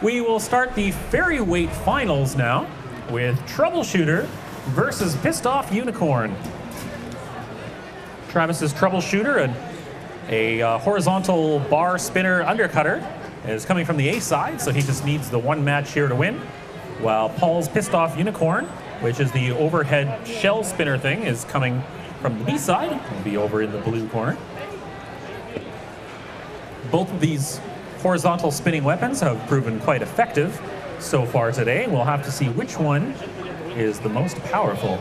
We will start the Fairyweight finals now with Troubleshooter versus Pissed Off Unicorn. Travis's Troubleshooter, a horizontal bar spinner undercutter, is coming from the A side, so he just needs the one match here to win. While Paul's Pissed Off Unicorn, which is the overhead shell spinner thing, is coming from the B side. It'll be over in the blue corner. Both of these horizontal spinning weapons have proven quite effective so far today. We'll have to see which one is the most powerful.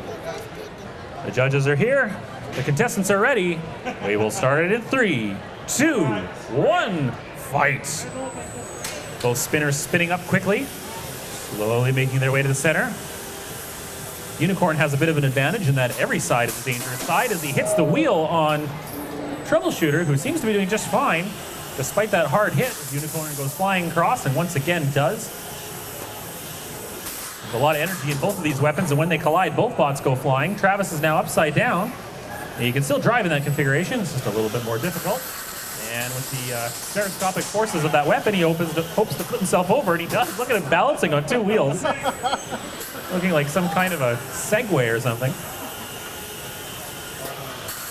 The judges are here. The contestants are ready. We will start it in 3, 2, 1, fight. Both spinners spinning up quickly, slowly making their way to the center. Unicorn has a bit of an advantage in that every side is a dangerous side as he hits the wheel on Troubleshooter, who seems to be doing just fine. Despite that hard hit, Unicorn goes flying across and once again does. There's a lot of energy in both of these weapons, and when they collide, both bots go flying. Travis is now upside down. And you can still drive in that configuration, it's just a little bit more difficult. And with the stereoscopic forces of that weapon, he hopes to flip himself over, and he does. Look at him balancing on 2 wheels. Looking like some kind of a Segway or something.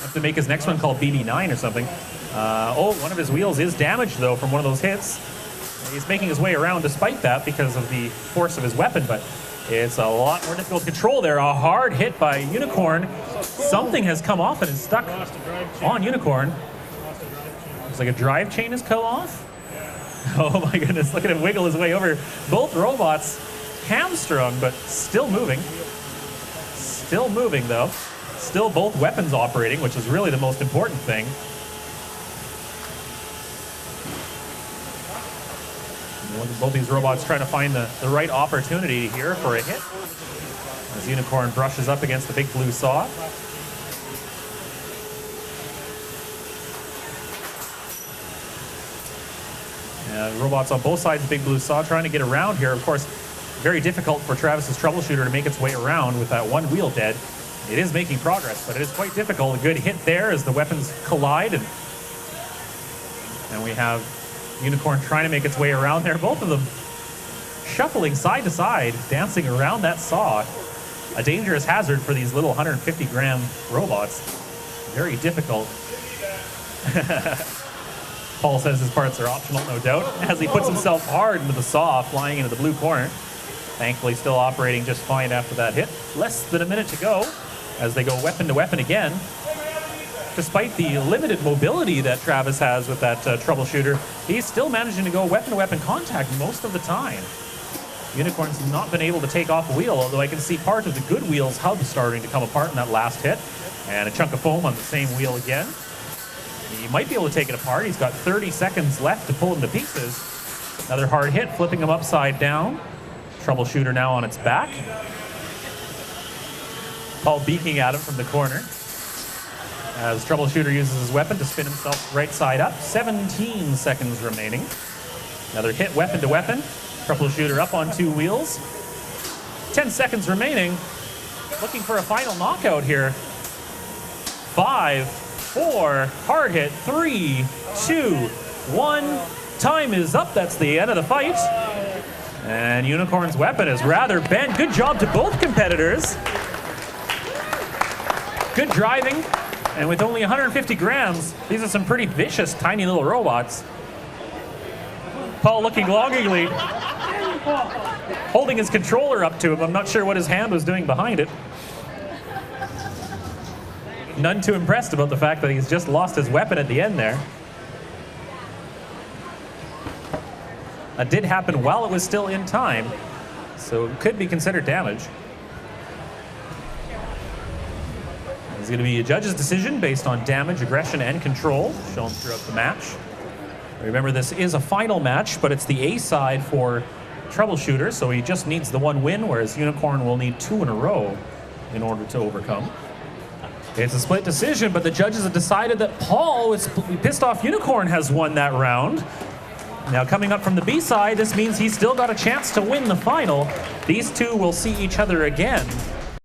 Have to make his next one called BB9 or something. One of his wheels is damaged, though, from one of those hits. He's making his way around despite that because of the force of his weapon, but it's a lot more difficult to control there. A hard hit by Unicorn. Something has come off and is stuck on Unicorn. Looks like a drive chain has come off. Oh my goodness, look at him wiggle his way over. Both robots hamstrung, but still moving. Still moving, though. Still both weapons operating, which is really the most important thing. Both these robots trying to find the right opportunity here for a hit. As Unicorn brushes up against the big blue saw. Robots on both sides of the big blue saw trying to get around here. Of course, very difficult for Travis's Troubleshooter to make its way around with that one wheel dead. It is making progress, but it is quite difficult. A good hit there as the weapons collide. And we have Unicorn trying to make its way around there. Both of them shuffling side to side, dancing around that saw. A dangerous hazard for these little 150-gram robots. Very difficult. Paul says his parts are optional, no doubt, as he puts himself hard into the saw, flying into the blue corner. Thankfully still operating just fine after that hit. Less than a minute to go as they go weapon to weapon again. Despite the limited mobility that Travis has with that Troubleshooter, he's still managing to go weapon-to-weapon contact most of the time. Unicorn's not been able to take off a wheel, although I can see part of the good wheel's hub starting to come apart in that last hit. And a chunk of foam on the same wheel again. He might be able to take it apart. He's got 30 seconds left to pull him to pieces. Another hard hit, flipping him upside down. Troubleshooter now on its back. Paul beaking at him from the corner. As Troubleshooter uses his weapon to spin himself right side up. 17 seconds remaining. Another hit weapon to weapon. Troubleshooter up on 2 wheels. 10 seconds remaining. Looking for a final knockout here. 5, 4, hard hit, 3, 2, 1. Time is up. That's the end of the fight. And Unicorn's weapon is rather bent. Good job to both competitors. Good driving. And with only 150 grams, these are some pretty vicious, tiny little robots. Paul looking longingly, holding his controller up to him. I'm not sure what his hand was doing behind it. None too impressed about the fact that he's just lost his weapon at the end there. That did happen while it was still in time, so it could be considered damage. It's going to be a judge's decision based on damage, aggression, and control shown throughout the match. Remember, this is a final match, but it's the A side for Troubleshooter, so he just needs the one win, whereas Unicorn will need 2 in a row in order to overcome. It's a split decision, but the judges have decided that Paul, with Pissed Off Unicorn, has won that round. Now, coming up from the B side, this means he's still got a chance to win the final. These two will see each other again